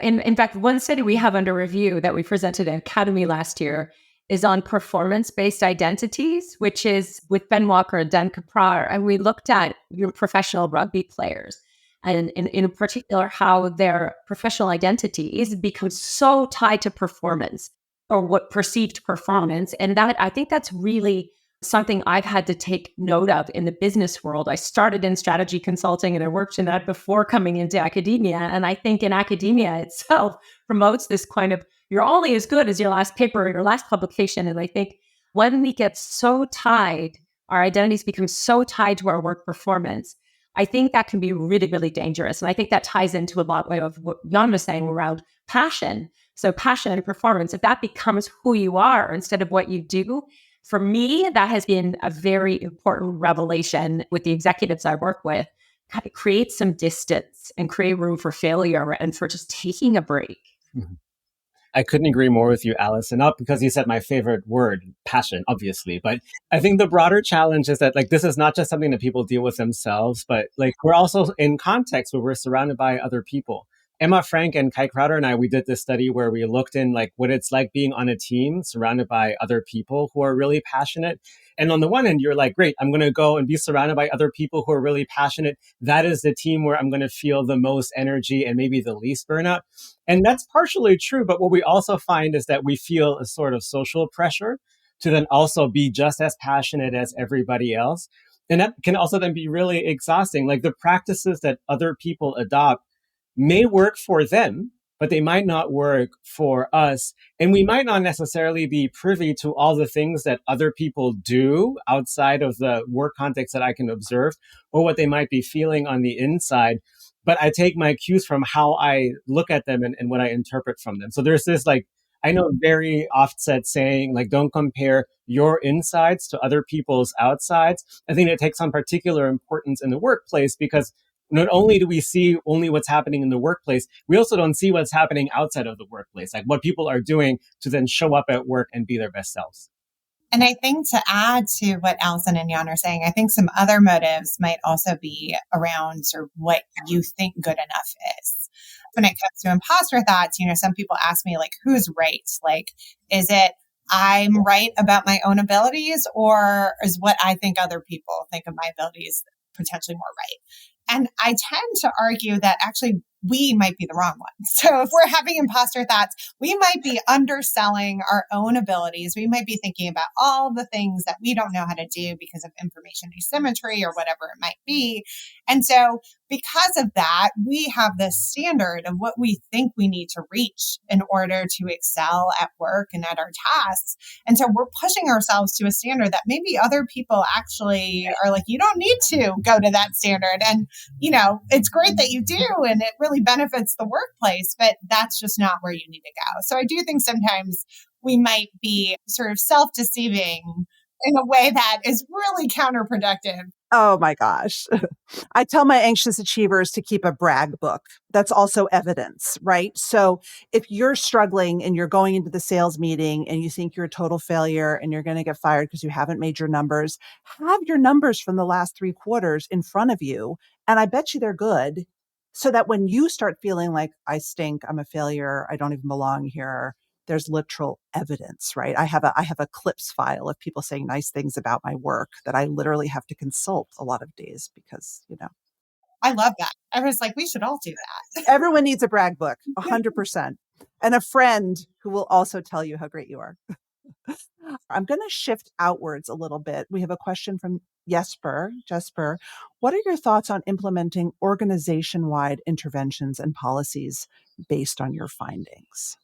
in fact, one study we have under review that we presented at Academy last year is on performance-based identities, which is with Ben Walker and Dan Caprar. And we looked at your professional rugby players and in particular, how their professional identities become so tied to performance or what perceived performance. And that, I think that's really something I've had to take note of in the business world. I started in strategy consulting and I worked in that before coming into academia. And I think in academia itself promotes this kind of, you're only as good as your last paper or your last publication. And I think when we get so tied, our identities become so tied to our work performance, I think that can be really, really dangerous. And I think that ties into a lot of what Jan was saying around passion. So passion and performance, if that becomes who you are instead of what you do, for me, that has been a very important revelation with the executives I work with. Kind of create some distance and create room for failure and for just taking a break. Mm-hmm. I couldn't agree more with you, Alyson, not because you said my favorite word, passion, obviously, but I think the broader challenge is that, like, this is not just something that people deal with themselves, but like we're also in context where we're surrounded by other people. Emma Frank and Kai Crowder and I, we did this study where we looked in like what it's like being on a team surrounded by other people who are really passionate. And on the one end, you're like, great, I'm going to go and be surrounded by other people who are really passionate. That is the team where I'm going to feel the most energy and maybe the least burnout. And that's partially true. But what we also find is that we feel a sort of social pressure to then also be just as passionate as everybody else. And that can also then be really exhausting. Like the practices that other people adopt may work for them, but they might not work for us. And we might not necessarily be privy to all the things that other people do outside of the work context that I can observe or what they might be feeling on the inside. But I take my cues from how I look at them and what I interpret from them. So there's this like, I know very offset saying, like, don't compare your insides to other people's outsides. I think it takes on particular importance in the workplace because not only do we see only what's happening in the workplace, we also don't see what's happening outside of the workplace, like what people are doing to then show up at work and be their best selves. And I think to add to what Alyson and Jan are saying, I think some other motives might also be around sort of what you think good enough is. When it comes to imposter thoughts, some people ask me, like, who's right? Like, is it I'm right about my own abilities, or is what I think other people think of my abilities potentially more right? And I tend to argue that actually we might be the wrong ones. So if we're having imposter thoughts, we might be underselling our own abilities. We might be thinking about all the things that we don't know how to do because of information asymmetry or whatever it might be. And so because of that, we have this standard of what we think we need to reach in order to excel at work and at our tasks. And so we're pushing ourselves to a standard that maybe other people actually are like, you don't need to go to that standard. And, it's great that you do, and it really benefits the workplace, but that's just not where you need to go. So I do think sometimes we might be sort of self-deceiving in a way that is really counterproductive. Oh my gosh. I tell my anxious achievers to keep a brag book. That's also evidence, right? So if you're struggling and you're going into the sales meeting and you think you're a total failure and you're going to get fired because you haven't made your numbers, have your numbers from the last 3 quarters in front of you. And I bet you they're good. So that when you start feeling like I stink, I'm a failure, I don't even belong here, there's literal evidence, right? I have a clips file of people saying nice things about my work that I literally have to consult a lot of days because, I love that. I was like, we should all do that. Everyone needs a brag book, 100%. And a friend who will also tell you how great you are. I'm going to shift outwards a little bit. We have a question from Jesper. What are your thoughts on implementing organization-wide interventions and policies based on your findings?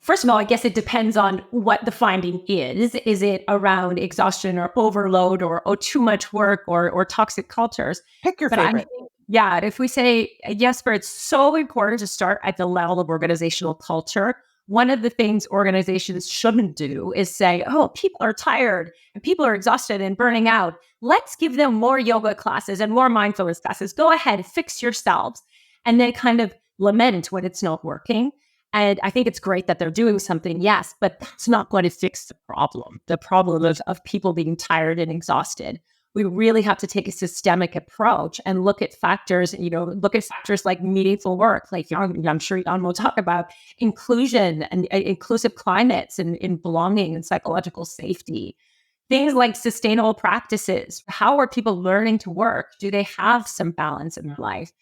First of all, I guess it depends on what the finding is. Is it around exhaustion or overload or too much work or toxic cultures? Pick your But favorite. if we say, Jesper, it's so important to start at the level of organizational culture. One of the things organizations shouldn't do is say, oh, people are tired and people are exhausted and burning out. Let's give them more yoga classes and more mindfulness classes. Go ahead, fix yourselves. And then kind of lament when it's not working. And I think it's great that they're doing something, yes, but that's not going to fix the problem of people being tired and exhausted. We really have to take a systemic approach and look at factors, like meaningful work, like I'm sure Jon will talk about inclusion and inclusive climates and belonging and psychological safety. Things like sustainable practices. How are people learning to work? Do they have some balance in their life?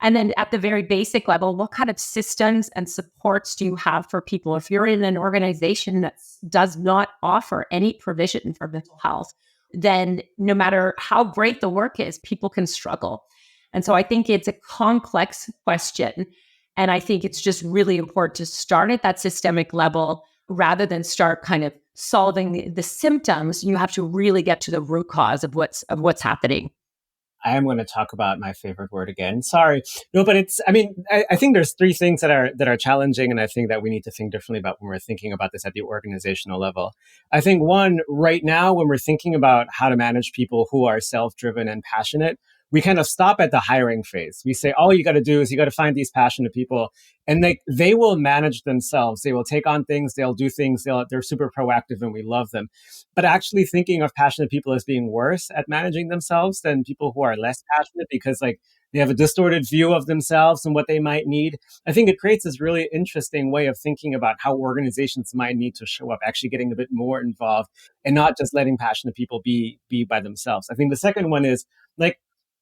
And then at the very basic level, what kind of systems and supports do you have for people? If you're in an organization that does not offer any provision for mental health, then no matter how great the work is, people can struggle. And so I think it's a complex question. And I think it's just really important to start at that systemic level rather than start kind of solving the symptoms. You have to really get to the root cause of what's happening. I am going to talk about my favorite word again. Sorry. No, but I think there's three things that are challenging. And I think that we need to think differently about when we're thinking about this at the organizational level. I think one, right now, when we're thinking about how to manage people who are self-driven and passionate, we kind of stop at the hiring phase. We say, all you got to do is you got to find these passionate people and they will manage themselves. They will take on things. They'll do things. They're super proactive and we love them. But actually thinking of passionate people as being worse at managing themselves than people who are less passionate because they have a distorted view of themselves and what they might need. I think it creates this really interesting way of thinking about how organizations might need to show up, actually getting a bit more involved and not just letting passionate people be by themselves. I think the second one is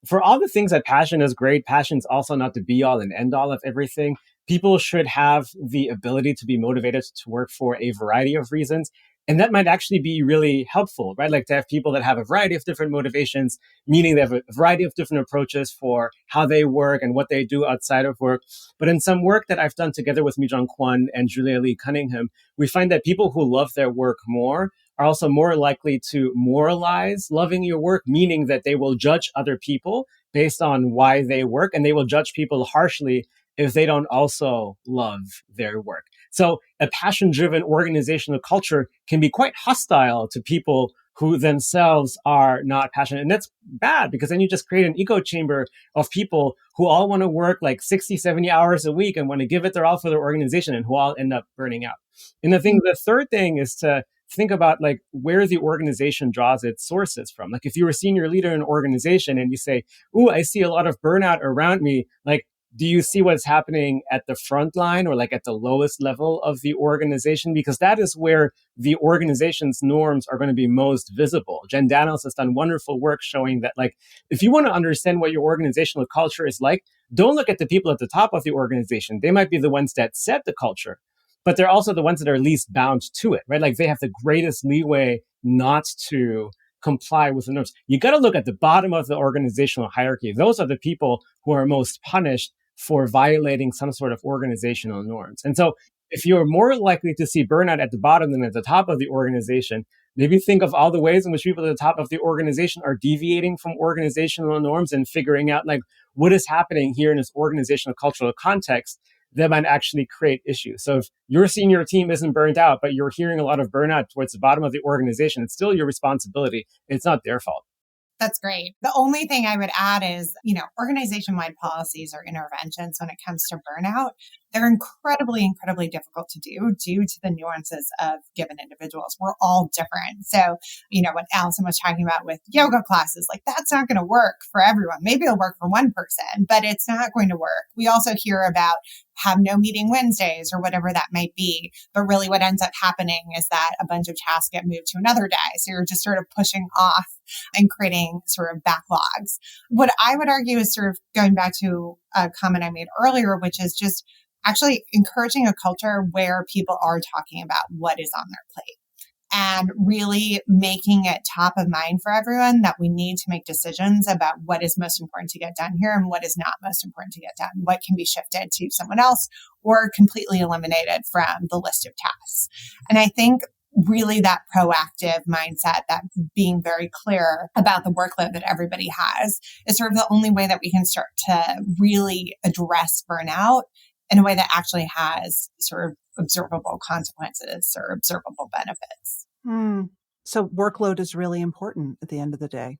for all the things that passion is great, passion's also not the be all and end all of everything. People should have the ability to be motivated to work for a variety of reasons. And that might actually be really helpful, right? Like to have people that have a variety of different motivations, meaning they have a variety of different approaches for how they work and what they do outside of work. But in some work that I've done together with Mi-Jung Kwon and Julia Lee Cunningham, we find that people who love their work more are also more likely to moralize loving your work, meaning that they will judge other people based on why they work, and they will judge people harshly if they don't also love their work. So a passion-driven organizational culture can be quite hostile to people who themselves are not passionate. And that's bad because then you just create an echo chamber of people who all want to work like 60, 70 hours a week and want to give it their all for their organization and who all end up burning out. And the third thing is to think about where the organization draws its sources from. Like if you're a senior leader in an organization and you say, ooh, I see a lot of burnout around me, do you see what's happening at the front line or at the lowest level of the organization? Because that is where the organization's norms are going to be most visible. Jen Daniels has done wonderful work showing that if you want to understand what your organizational culture is like, don't look at the people at the top of the organization. They might be the ones that set the culture, but they're also the ones that are least bound to it, right? They have the greatest leeway not to comply with the norms. You got to look at the bottom of the organizational hierarchy. Those are the people who are most punished for violating some sort of organizational norms. And so if you're more likely to see burnout at the bottom than at the top of the organization, maybe think of all the ways in which people at the top of the organization are deviating from organizational norms and figuring out what is happening here in this organizational cultural context that might actually create issues. So if your senior team isn't burned out, but you're hearing a lot of burnout towards the bottom of the organization, it's still your responsibility. It's not their fault. That's great. The only thing I would add is, organization-wide policies or interventions when it comes to burnout, they're incredibly, incredibly difficult to do due to the nuances of given individuals. We're all different. So, what Alyson was talking about with yoga classes, that's not going to work for everyone. Maybe it'll work for one person, but it's not going to work. We also hear about have no meeting Wednesdays or whatever that might be. But really what ends up happening is that a bunch of tasks get moved to another day. So you're just sort of pushing off and creating sort of backlogs. What I would argue is sort of going back to a comment I made earlier, which is just actually encouraging a culture where people are talking about what is on their plate. and really making it top of mind for everyone that we need to make decisions about what is most important to get done here and what is not most important to get done, what can be shifted to someone else or completely eliminated from the list of tasks. And I think really that proactive mindset, that being very clear about the workload that everybody has is sort of the only way that we can start to really address burnout in a way that actually has sort of observable consequences or observable benefits. So workload is really important at the end of the day.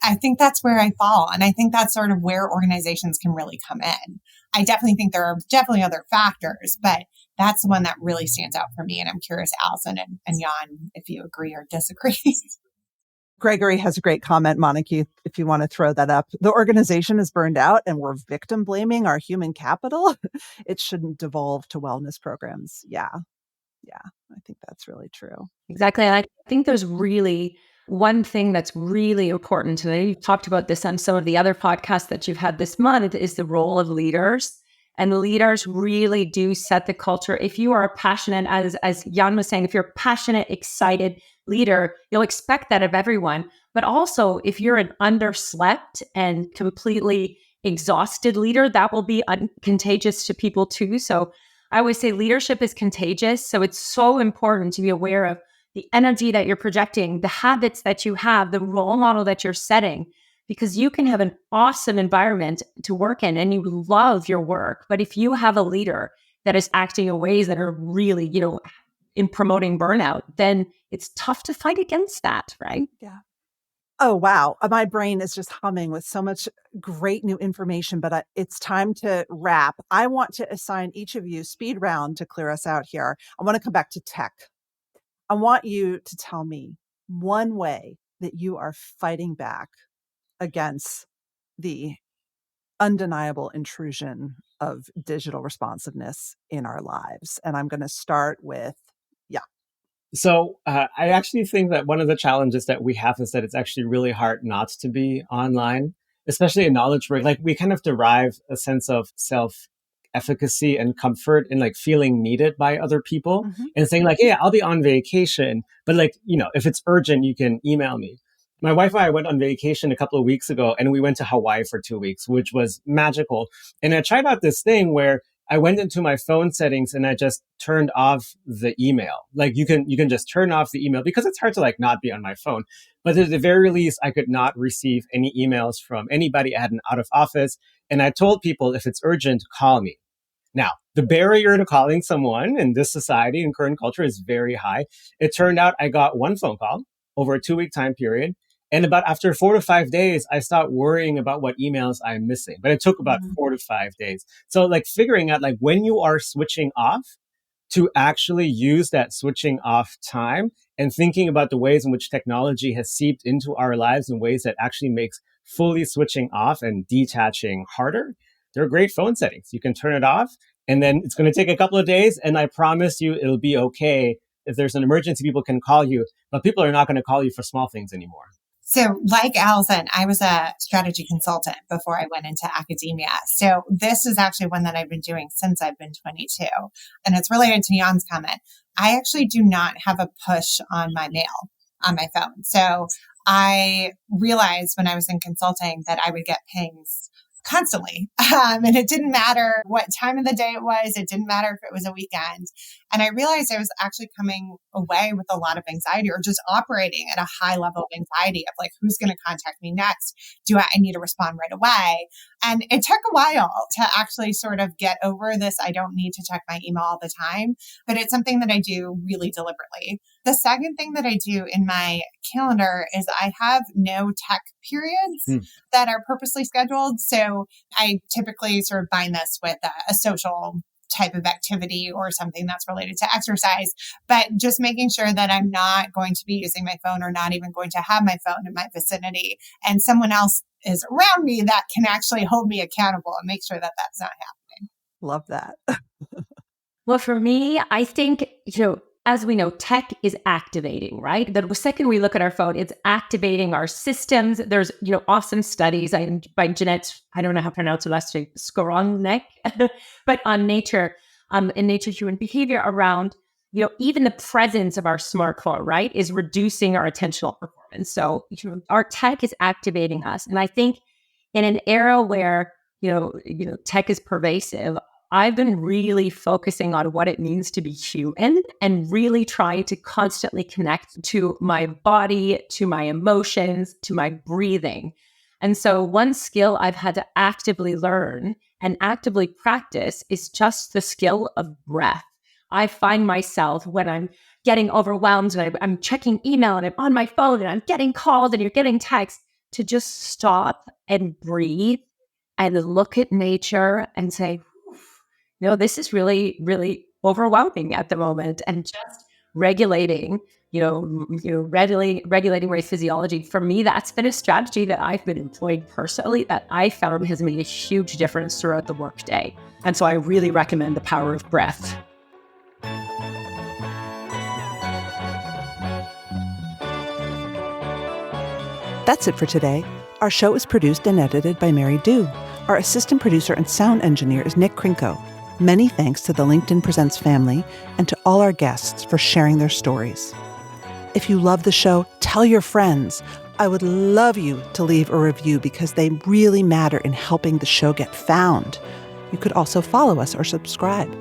I think that's where I fall. And I think that's sort of where organizations can really come in. I definitely think there are definitely other factors, but that's the one that really stands out for me. And I'm curious, Alyson and Jon, if you agree or disagree. Gregory has a great comment, Monica, if you want to throw that up. The organization is burned out and we're victim blaming our human capital. It shouldn't devolve to wellness programs. Yeah, I think that's really true. Exactly. And I think there's really one thing that's really important to me. You've talked about this on some of the other podcasts that you've had this month is the role of leaders. And leaders really do set the culture. If you are a passionate, as Jan was saying, if you're a passionate, excited leader, you'll expect that of everyone. But also, if you're an underslept and completely exhausted leader, that will be contagious to people too. So I always say leadership is contagious. So it's so important to be aware of the energy that you're projecting, the habits that you have, the role model that you're setting, because you can have an awesome environment to work in and you love your work. But if you have a leader that is acting in ways that are really, in promoting burnout, then it's tough to fight against that, right? Yeah. Oh, wow. My brain is just humming with so much great new information, but it's time to wrap. I want to assign each of you speed round to clear us out here. I want to come back to tech. I want you to tell me one way that you are fighting back against the undeniable intrusion of digital responsiveness in our lives. And I'm going to start with, So I actually think that one of the challenges that we have is that it's actually really hard not to be online, especially in knowledge work. Like we kind of derive a sense of self-efficacy and comfort in like feeling needed by other people and saying like, yeah, I'll be on vacation. But like, if it's urgent, you can email me. My wife and I went on vacation a couple of weeks ago and we went to Hawaii for 2 weeks, which was magical. And I tried out this thing where I went into my phone settings and I just turned off the email. Like you can just turn off the email because it's hard to like not be on my phone. But at the very least, I could not receive any emails from anybody. I had an out of office. And I told people, if it's urgent, call me. Now, the barrier to calling someone in this society and current culture is very high. It turned out I got one phone call over a 2-week time period. And about after 4 to 5 days, I stopped worrying about what emails I'm missing. But it took about 4 to 5 days. So like figuring out like when you are switching off to actually use that switching off time and thinking about the ways in which technology has seeped into our lives in ways that actually makes fully switching off and detaching harder. There are great phone settings. You can turn it off and then it's going to take a couple of days. And I promise you it'll be okay. If there's an emergency, people can call you, but people are not going to call you for small things anymore. So like Alyson, I was a strategy consultant before I went into academia. So this is actually one that I've been doing since I've been 22. And it's related to Jan's comment. I actually do not have a push on my mail on my phone. So I realized when I was in consulting that I would get pings constantly. And it didn't matter what time of the day it was. It didn't matter if it was a weekend. And I realized I was actually coming away with a lot of anxiety or just operating at a high level of anxiety of like, who's going to contact me next? I need to respond right away? And it took a while to actually sort of get over this. I don't need to check my email all the time, but it's something that I do really deliberately. The second thing that I do in my calendar is I have no tech periods that are purposely scheduled. So I typically sort of bind this with a social type of activity or something that's related to exercise, but just making sure that I'm not going to be using my phone or not even going to have my phone in my vicinity and someone else is around me that can actually hold me accountable and make sure that that's not happening. Love that. Well, for me, I think, as we know, tech is activating, right? The second we look at our phone, it's activating our systems. There's, awesome studies by Jeanette, I don't know how to pronounce it last name, Skowronek, but on Nature, in Nature Human Behavior around even the presence of our smartphone, right, is reducing our attentional performance. So our tech is activating us. And I think in an era where, tech is pervasive, I've been really focusing on what it means to be human and really trying to constantly connect to my body, to my emotions, to my breathing. And so one skill I've had to actively learn and actively practice is just the skill of breath. I find myself when I'm getting overwhelmed and I'm checking email and I'm on my phone and I'm getting called and you're getting texts, to just stop and breathe and look at nature and say, this is really, really overwhelming at the moment. And just regulating, regulating my physiology. For me, that's been a strategy that I've been employing personally that I found has made a huge difference throughout the workday. And so I really recommend the power of breath. That's it for today. Our show is produced and edited by Mary Dew. Our assistant producer and sound engineer is Nick Krinko. Many thanks to the LinkedIn Presents family and to all our guests for sharing their stories. If you love the show, tell your friends. I would love you to leave a review because they really matter in helping the show get found. You could also follow us or subscribe.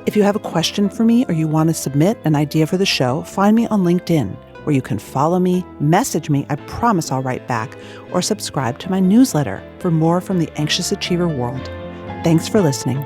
If you have a question for me or you want to submit an idea for the show, find me on LinkedIn, where you can follow me, message me, I promise I'll write back, or subscribe to my newsletter for more from the Anxious Achiever world. Thanks for listening.